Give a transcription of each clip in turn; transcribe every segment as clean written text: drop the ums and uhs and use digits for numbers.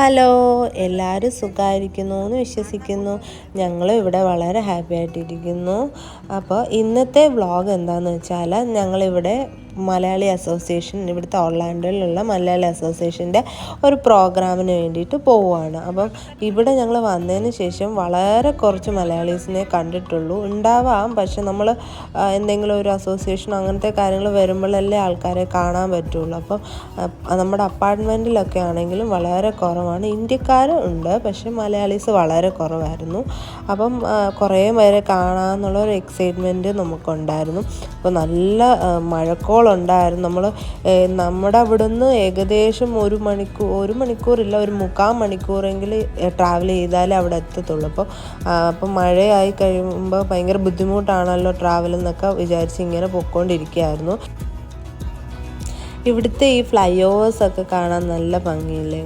Hello, എല്ലാവരും സുഖമായിരിക്കുന്നു എന്ന് വിശ്വസിക്കുന്നു. ഞങ്ങൾ ഇവിടെ വളരെ ഹാപ്പി ആയിട്ടിരിക്കുന്നു. അപ്പോൾ ഇന്നത്തെ വ്ളോഗ് എന്താണെന്ന് വെച്ചാൽ, ഞങ്ങളിവിടെ മലയാളി അസോസിയേഷൻ, ഇവിടുത്തെ ഓർലാൻഡോയിലുള്ള മലയാളി അസോസിയേഷൻ്റെ ഒരു പ്രോഗ്രാമിന് വേണ്ടിയിട്ട് പോവുകയാണ്. അപ്പം ഇവിടെ ഞങ്ങൾ വന്നതിന് ശേഷം വളരെ കുറച്ച് മലയാളീസിനെ കണ്ടിട്ടുള്ളൂ. ഉണ്ടാവാം, പക്ഷെ നമ്മൾ എന്തെങ്കിലും ഒരു അസോസിയേഷൻ അങ്ങനത്തെ കാര്യങ്ങൾ വരുമ്പോഴല്ലേ ആൾക്കാരെ കാണാൻ പറ്റുള്ളൂ. അപ്പം നമ്മുടെ അപ്പാർട്ട്മെൻറ്റിലൊക്കെ ആണെങ്കിലും വളരെ കുറവാണ്. ഇന്ത്യക്കാർ ഉണ്ട്, പക്ഷെ മലയാളീസ് വളരെ കുറവായിരുന്നു. അപ്പം കുറേ പേരെ കാണാമെന്നുള്ളൊരു എക്സൈറ്റ്മെൻറ്റ് നമുക്കുണ്ടായിരുന്നു. അപ്പോൾ നല്ല മഴക്കോളുണ്ടായിരുന്നു. നമ്മുടെ അവിടുന്ന് ഏകദേശം ഒരു മണിക്കൂറില്ല, ഒരു 3/4 മണിക്കൂറെങ്കിൽ ട്രാവൽ ചെയ്താലേ അവിടെ എത്തത്തുള്ളൂ. അപ്പം മഴയായി കഴിയുമ്പോൾ ഭയങ്കര ബുദ്ധിമുട്ടാണല്ലോ ട്രാവൽ എന്നൊക്കെ വിചാരിച്ച് ഇങ്ങനെ പൊയ്ക്കൊണ്ടിരിക്കുകയായിരുന്നു. ഇവിടുത്തെ ഈ ഫ്ലൈ ഓവേഴ്സൊക്കെ കാണാൻ നല്ല ഭംഗിയില്ലേ?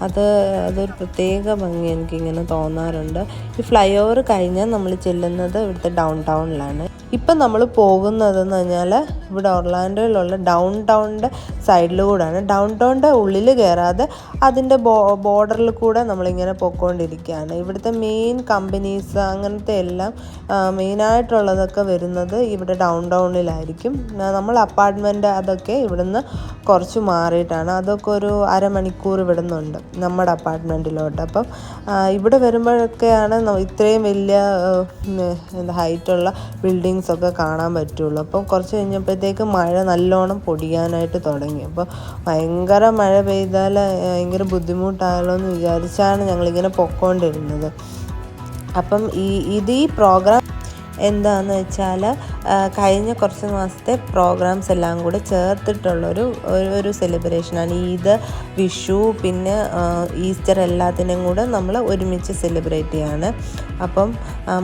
അതൊരു പ്രത്യേക ഭംഗി എനിക്കിങ്ങനെ തോന്നാറുണ്ട്. ഈ ഫ്ലൈ ഓവർ കഴിഞ്ഞാൽ നമ്മൾ ചെല്ലുന്നത് ഇവിടുത്തെ ഡൗൺ ടൗണിലാണ്. ഇപ്പം നമ്മൾ പോകുന്നതെന്ന് പറഞ്ഞാൽ ഇവിടെ ഒർലാൻഡോയിലുള്ള ഡൗൺ ടൗണിൻ്റെ സൈഡിൽ കൂടെയാണ്. ഡൗൺ ടൗണിൻ്റെ ഉള്ളിൽ കയറാതെ അതിൻ്റെ ബോർഡറിൽ കൂടെ നമ്മളിങ്ങനെ പോയിക്കൊണ്ടിരിക്കുകയാണ്. ഇവിടുത്തെ മെയിൻ കമ്പനീസ് അങ്ങനത്തെ എല്ലാം മെയിനായിട്ടുള്ളതൊക്കെ വരുന്നത് ഇവിടെ ഡൗൺ ടൗണിലായിരിക്കും. നമ്മൾ അപ്പാർട്ട്മെൻറ്റ് അതൊക്കെ ഇവിടുന്ന് കുറച്ച് മാറിയിട്ടാണ്. അതൊക്കെ ഒരു അരമണിക്കൂർ ഇവിടുന്നുണ്ട് നമ്മുടെ അപ്പാർട്ട്മെൻറ്റിലോട്ട്. അപ്പം ഇവിടെ വരുമ്പോഴൊക്കെയാണ് ഇത്രയും വലിയ ഹൈറ്റുള്ള ബിൽഡിങ്സൊക്കെ കാണാൻ പറ്റുള്ളൂ. അപ്പം കുറച്ച് കഴിഞ്ഞപ്പോഴത്തേക്ക് മഴ നല്ലോണം പൊടിയാനായിട്ട് തുടങ്ങി. അപ്പോൾ ഭയങ്കര മഴ പെയ്താൽ ഭയങ്കര ബുദ്ധിമുട്ടായല്ലോ എന്ന് വിചാരിച്ചാണ് ഞങ്ങളിങ്ങനെ പൊയ്ക്കൊണ്ടിരുന്നത്. അപ്പം ഈ പ്രോഗ്രാം എന്താണെന്ന് വെച്ചാൽ, കഴിഞ്ഞ കുറച്ച് മാസത്തെ പ്രോഗ്രാംസ് എല്ലാം കൂടെ ചേർത്തിട്ടുള്ളൊരു സെലിബ്രേഷനാണ്. ഈദ്, വിഷു, പിന്നെ ഈസ്റ്റർ എല്ലാത്തിനും കൂടെ നമ്മൾ ഒരുമിച്ച് സെലിബ്രേറ്റ് ചെയ്യാണ്. അപ്പം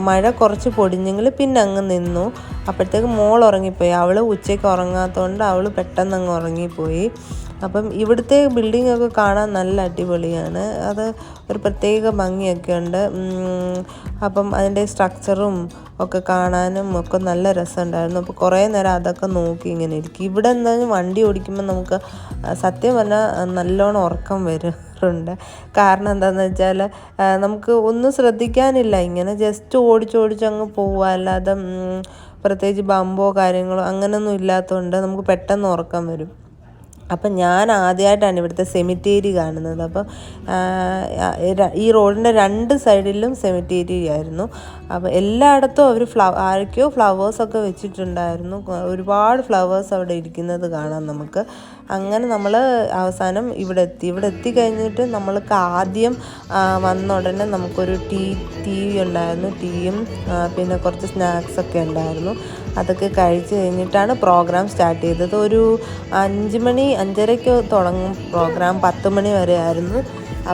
മഴ കുറച്ച് പൊടിഞ്ഞെങ്കിൽ പിന്നെ അങ്ങ് നിന്നു. അപ്പോഴത്തേക്ക് മോൾ ഉറങ്ങിപ്പോയി. അവൾ ഉച്ചയ്ക്ക് ഉറങ്ങാത്തതുകൊണ്ട് അവൾ പെട്ടെന്ന് അങ്ങ് ഉറങ്ങിപ്പോയി. അപ്പം ഇവിടുത്തെ ബിൽഡിങ്ങൊക്കെ കാണാൻ നല്ല അടിപൊളിയാണ്. അത് ഒരു പ്രത്യേക ഭംഗിയൊക്കെ ഉണ്ട്. അപ്പം അതിൻ്റെ സ്ട്രക്ചറും ഒക്കെ കാണാനും ഒക്കെ നല്ല രസമുണ്ടായിരുന്നു. അപ്പോൾ കുറേ നേരം അതൊക്കെ നോക്കി ഇങ്ങനെ ഇരിക്കും. ഇവിടെ എന്തായാലും വണ്ടി ഓടിക്കുമ്പോൾ നമുക്ക് സത്യം പറഞ്ഞാൽ നല്ലോണം ഉറക്കം വരുന്നുണ്ട്. കാരണം എന്താണെന്ന് വെച്ചാൽ നമുക്ക് ഒന്നും ശ്രദ്ധിക്കാനില്ല, ഇങ്ങനെ ജസ്റ്റ് ഓടിച്ചങ്ങ് പോവുക, അല്ലാതെ പ്രത്യേകിച്ച് ബമ്പോ കാര്യങ്ങളോ അങ്ങനെയൊന്നും ഇല്ലാത്തതുകൊണ്ട് നമുക്ക് പെട്ടെന്ന് ഉറക്കം വരും. അപ്പം ഞാൻ ആദ്യമായിട്ടാണ് ഇവിടുത്തെ സെമിത്തേരി കാണുന്നത്. അപ്പം ഈ റോഡിൻ്റെ 2 സൈഡിലും സെമിത്തേരി ആയിരുന്നു. അപ്പോൾ എല്ലായിടത്തും അവർ ആരൊക്കെയോ ഫ്ലവേഴ്സൊക്കെ വെച്ചിട്ടുണ്ടായിരുന്നു. ഒരുപാട് ഫ്ലവേഴ്സ് അവിടെ ഇരിക്കുന്നത് കാണാം നമുക്ക്. അങ്ങനെ നമ്മൾ അവസാനം ഇവിടെ എത്തിക്കഴിഞ്ഞിട്ട് നമ്മൾക്ക് ആദ്യം വന്ന ഉടനെ നമുക്കൊരു ടി വി ഉണ്ടായിരുന്നു. ടീയും പിന്നെ കുറച്ച് സ്നാക്സൊക്കെ ഉണ്ടായിരുന്നു. അതൊക്കെ കഴിച്ച് കഴിഞ്ഞിട്ടാണ് പ്രോഗ്രാം സ്റ്റാർട്ട് ചെയ്തത്. ഒരു 5-5:30 തുടങ്ങും പ്രോഗ്രാം. 10 മണി വരെ ആയിരുന്നു.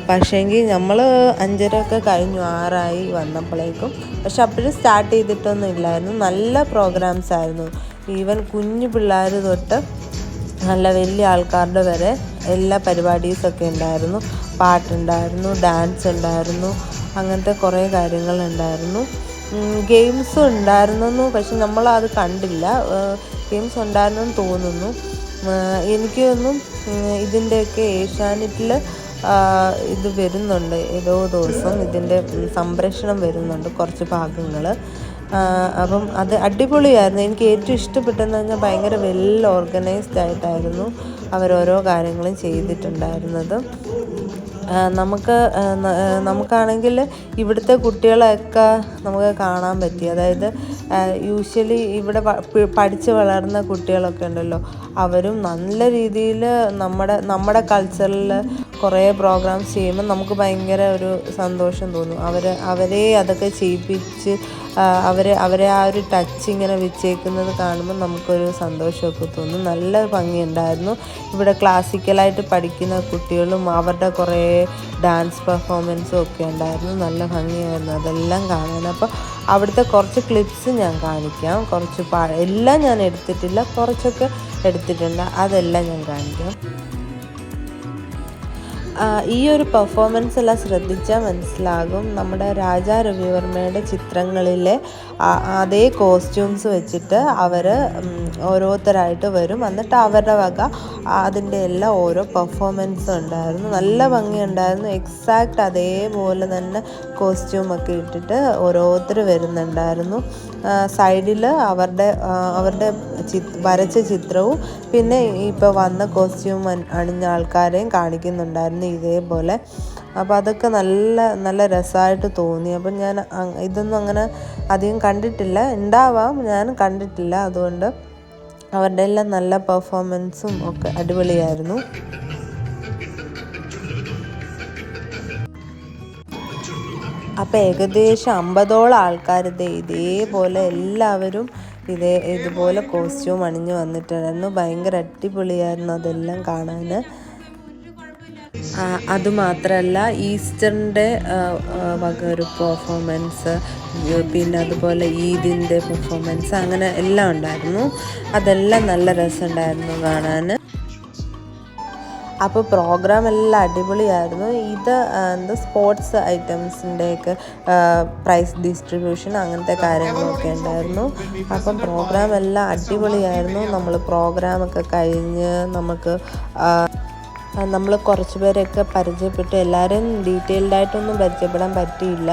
പക്ഷേങ്കിൽ നമ്മൾ 5:30 കഴിഞ്ഞു, 6 വന്നപ്പോഴേക്കും. പക്ഷെ അപ്പോഴും സ്റ്റാർട്ട് ചെയ്തിട്ടൊന്നും ഇല്ലായിരുന്നു. നല്ല പ്രോഗ്രാംസ് ആയിരുന്നു. ഈവൻ കുഞ്ഞു പിള്ളേർ തൊട്ട് നല്ല വലിയ ആൾക്കാരുടെ വരെ എല്ലാ പരിപാടീസൊക്കെ ഉണ്ടായിരുന്നു. പാട്ടുണ്ടായിരുന്നു, ഡാൻസ് ഉണ്ടായിരുന്നു, അങ്ങനത്തെ കുറേ കാര്യങ്ങളുണ്ടായിരുന്നു. ഗെയിംസും ഉണ്ടായിരുന്നു, പക്ഷെ നമ്മളത് കണ്ടില്ല. ഗെയിംസ് ഉണ്ടായിരുന്നെന്ന് തോന്നുന്നു. എനിക്കൊന്നും ഇതിൻ്റെയൊക്കെ ഏഷ്യാനെറ്റിൽ ഇത് വരുന്നുണ്ട്, ഏതോ ദിവസം ഇതിൻ്റെ സംപ്രേഷണം വരുന്നുണ്ട് കുറച്ച് ഭാഗങ്ങൾ. അപ്പം അത് അടിപൊളിയായിരുന്നു. എനിക്ക് ഏറ്റവും ഇഷ്ടപ്പെട്ടതെന്ന് പറഞ്ഞാൽ ഭയങ്കര വെൽ ഓർഗനൈസ്ഡ് ആയിട്ടായിരുന്നു അവരോരോ കാര്യങ്ങളും ചെയ്തിട്ടുണ്ടായിരുന്നത്. നമുക്കാണെങ്കിൽ ഇവിടുത്തെ കുട്ടികളെയൊക്കെ നമുക്ക് കാണാൻ പറ്റി. അതായത് യൂഷ്വലി ഇവിടെ പഠിച്ച് വളർന്ന കുട്ടികളൊക്കെ ഉണ്ടല്ലോ, അവരും നല്ല രീതിയിൽ നമ്മുടെ കൾച്ചറിൽ കുറേ പ്രോഗ്രാംസ് ചെയ്യുമ്പോൾ നമുക്ക് ഭയങ്കര ഒരു സന്തോഷം തോന്നും. അവരെ അതൊക്കെ ചെയ്യിപ്പിച്ച് അവരെ ആ ഒരു ടച്ച് ഇങ്ങനെ വെച്ചേക്കുന്നത് കാണുമ്പോൾ നമുക്കൊരു സന്തോഷമൊക്കെ തോന്നും. നല്ല ഭംഗിയുണ്ടായിരുന്നു. ഇവിടെ ക്ലാസിക്കലായിട്ട് പഠിക്കുന്ന കുട്ടികളും അവരുടെ കുറേ ഡാൻസ് പെർഫോമൻസും ഒക്കെ ഉണ്ടായിരുന്നു. നല്ല ഭംഗിയായിരുന്നു അതെല്ലാം കാണാൻ. അപ്പോൾ അവിടുത്തെ കുറച്ച് ക്ലിപ്സ് ഞാൻ കാണിക്കാം. എല്ലാം ഞാൻ എടുത്തിട്ടില്ല, കുറച്ചൊക്കെ എടുത്തിട്ടുണ്ട്. അതെല്ലാം ഞാൻ കാണിക്കാം. ഈ ഒരു പെർഫോമൻസ് എല്ലാം ശ്രദ്ധിച്ചാൽ മനസ്സിലാകും നമ്മുടെ രാജാ രവിവർമ്മയുടെ ചിത്രങ്ങളിലെ അതേ കോസ്റ്റ്യൂംസ് വെച്ചിട്ട് അവർ ഓരോരുത്തരായിട്ട് വരും. എന്നിട്ട് അവരുടെ വക അതിൻ്റെ എല്ലാം ഓരോ പെർഫോമൻസ് ഉണ്ടായിരുന്നു. നല്ല ഭംഗിയുണ്ടായിരുന്നു. എക്സാക്റ്റ് അതേപോലെ തന്നെ കോസ്റ്റ്യൂമൊക്കെ ഇട്ടിട്ട് ഓരോരുത്തർ വരുന്നുണ്ടായിരുന്നു. സൈഡിൽ അവരുടെ വരച്ച ചിത്രവും പിന്നെ ഇപ്പോൾ വന്ന കോസ്റ്റ്യൂം അണിഞ്ഞ ആൾക്കാരെയും കാണിക്കുന്നുണ്ടായിരുന്നു ഇതേപോലെ. അപ്പോൾ അതൊക്കെ നല്ല രസമായിട്ട് തോന്നി. അപ്പം ഞാൻ ഇതൊന്നും അങ്ങനെ അധികം കണ്ടിട്ടില്ല, ഉണ്ടാവാം, ഞാൻ കണ്ടിട്ടില്ല. അതുകൊണ്ട് അവരുടെ എല്ലാം നല്ല പെർഫോമൻസും ഒക്കെ അടിപൊളിയായിരുന്നു. അപ്പോൾ ഏകദേശം 50ഓളം ആൾക്കാർ ഇതേപോലെ എല്ലാവരും ഇതുപോലെ കോസ്റ്റ്യൂം അണിഞ്ഞ് വന്നിട്ടുണ്ടായിരുന്നു. ഭയങ്കര അടിപൊളിയായിരുന്നു അതെല്ലാം കാണാൻ. അതുമാത്രമല്ല ഈസ്റ്ററിൻ്റെ വക ഒരു പെർഫോമൻസ്, പിന്നെ അതുപോലെ ഈദിൻ്റെ പെർഫോമൻസ്, അങ്ങനെ എല്ലാം ഉണ്ടായിരുന്നു. അതെല്ലാം നല്ല രസമുണ്ടായിരുന്നു കാണാൻ. അപ്പോൾ പ്രോഗ്രാം എല്ലാം അടിപൊളിയായിരുന്നു. ഇത് സ്പോർട്സ് ഐറ്റംസിൻ്റെയൊക്കെ പ്രൈസ് ഡിസ്ട്രിബ്യൂഷൻ അങ്ങനത്തെ കാര്യങ്ങളൊക്കെ ഉണ്ടായിരുന്നു. അപ്പം പ്രോഗ്രാം എല്ലാം അടിപൊളിയായിരുന്നു. നമ്മൾ പ്രോഗ്രാമൊക്കെ കഴിഞ്ഞ് നമ്മൾ കുറച്ച് പേരെയൊക്കെ പരിചയപ്പെട്ടു. എല്ലാവരും ഡീറ്റെയിൽഡായിട്ടൊന്നും പരിചയപ്പെടാൻ പറ്റിയില്ല.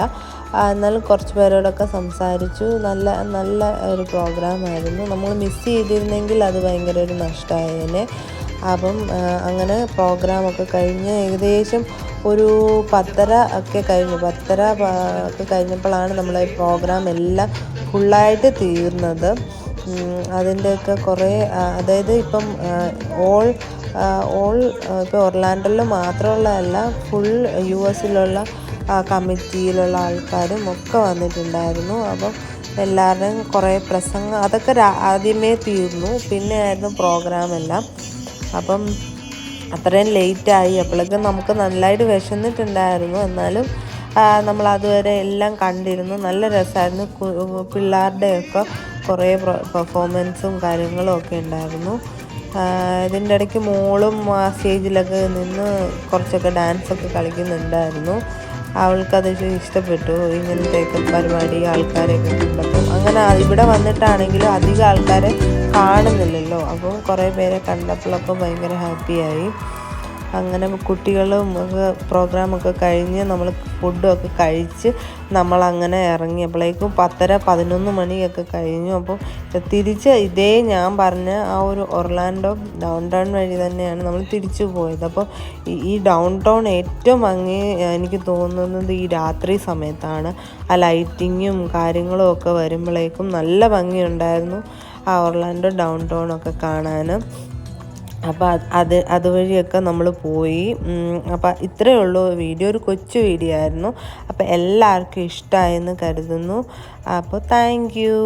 എന്നാലും കുറച്ച് പേരോടൊക്കെ സംസാരിച്ചു. നല്ല ഒരു പ്രോഗ്രാമായിരുന്നു. നമ്മൾ മിസ് ചെയ്തിരുന്നെങ്കിൽ അത് ഭയങ്കര ഒരു നഷ്ടമായേനെ. അപ്പം അങ്ങനെ പ്രോഗ്രാമൊക്കെ കഴിഞ്ഞ് ഏകദേശം ഒരു 10:30 ഒക്കെ കഴിഞ്ഞു. 10:30 ഒക്കെ കഴിഞ്ഞപ്പോഴാണ് നമ്മളെ പ്രോഗ്രാം എല്ലാം ഫുള്ളായിട്ട് തീർന്നത്. അതിൻ്റെയൊക്കെ കുറേ അതായത് ഇപ്പം ഇപ്പോൾ ഒർലാൻഡോയിൽ മാത്രമുള്ളതല്ല, ഫുൾ US കമ്മിറ്റിയിലുള്ള ആൾക്കാരും ഒക്കെ വന്നിട്ടുണ്ടായിരുന്നു. അപ്പം എല്ലാവരുടെയും കുറേ പ്രസംഗം അതൊക്കെ ആദ്യമേ തീർന്നു. പിന്നെ ആയിരുന്നു പ്രോഗ്രാമെല്ലാം. അപ്പം അത്രയും ലേറ്റായി. അപ്പോഴേക്കും നമുക്ക് നല്ലതായിട്ട് വിശന്നിട്ടുണ്ടായിരുന്നു. എന്നാലും നമ്മൾ അതുവരെ എല്ലാം കണ്ടിരുന്നു. നല്ല രസമായിരുന്നു. പിള്ളേരുടെയൊക്കെ കുറേ പെർഫോമൻസും കാര്യങ്ങളും ഒക്കെ ഉണ്ടായിരുന്നു. ഇതിൻ്റെ ഇടയ്ക്ക് മോളും സ്റ്റേജിലൊക്കെ നിന്ന് കുറച്ചൊക്കെ ഡാൻസൊക്കെ കളിക്കുന്നുണ്ടായിരുന്നു. അവൾക്കത് ഇഷ്ടപ്പെട്ടു, ഇങ്ങനത്തെയൊക്കെ പരിപാടി ആൾക്കാരെയൊക്കെ കണ്ടപ്പം. അങ്ങനെ ഇവിടെ വന്നിട്ടാണെങ്കിലും അധികം ആൾക്കാരെ കാണുന്നില്ലല്ലോ. അപ്പം കുറേ പേരെ കണ്ടപ്പോഴൊക്കെ ഭയങ്കര ഹാപ്പിയായി. അങ്ങനെ കുട്ടികളും ഒക്കെ പ്രോഗ്രാമൊക്കെ കഴിഞ്ഞ് നമ്മൾ ഫുഡൊക്കെ കഴിച്ച് നമ്മളങ്ങനെ ഇറങ്ങിയപ്പോഴേക്കും 10:30-11 മണിയൊക്കെ കഴിഞ്ഞു. അപ്പോൾ തിരിച്ച് ഞാൻ പറഞ്ഞ ആ ഒരു ഒർലാൻഡോ ഡൗൺ ടൗൺ വഴി തന്നെയാണ് നമ്മൾ തിരിച്ചു പോയത്. അപ്പോൾ ഈ ഡൗൺ ടൗൺ ഏറ്റവും ഭംഗി എനിക്ക് തോന്നുന്നത് ഈ രാത്രി സമയത്താണ്. ആ ലൈറ്റിങ്ങും കാര്യങ്ങളും ഒക്കെ വരുമ്പോഴേക്കും നല്ല ഭംഗിയുണ്ടായിരുന്നു ആ ഒർലാൻഡോ ഡൗൺ ടൗണൊക്കെ കാണാൻ. അപ്പോൾ അതുവഴിയൊക്കെ നമ്മൾ പോയി. അപ്പോൾ ഇത്രയേ ഉള്ളൂ വീഡിയോ, ഒരു കൊച്ചു വീഡിയോ ആയിരുന്നു. അപ്പോൾ എല്ലാവർക്കും ഇഷ്ടമായെന്ന് കരുതുന്നു. അപ്പോൾ താങ്ക് യു.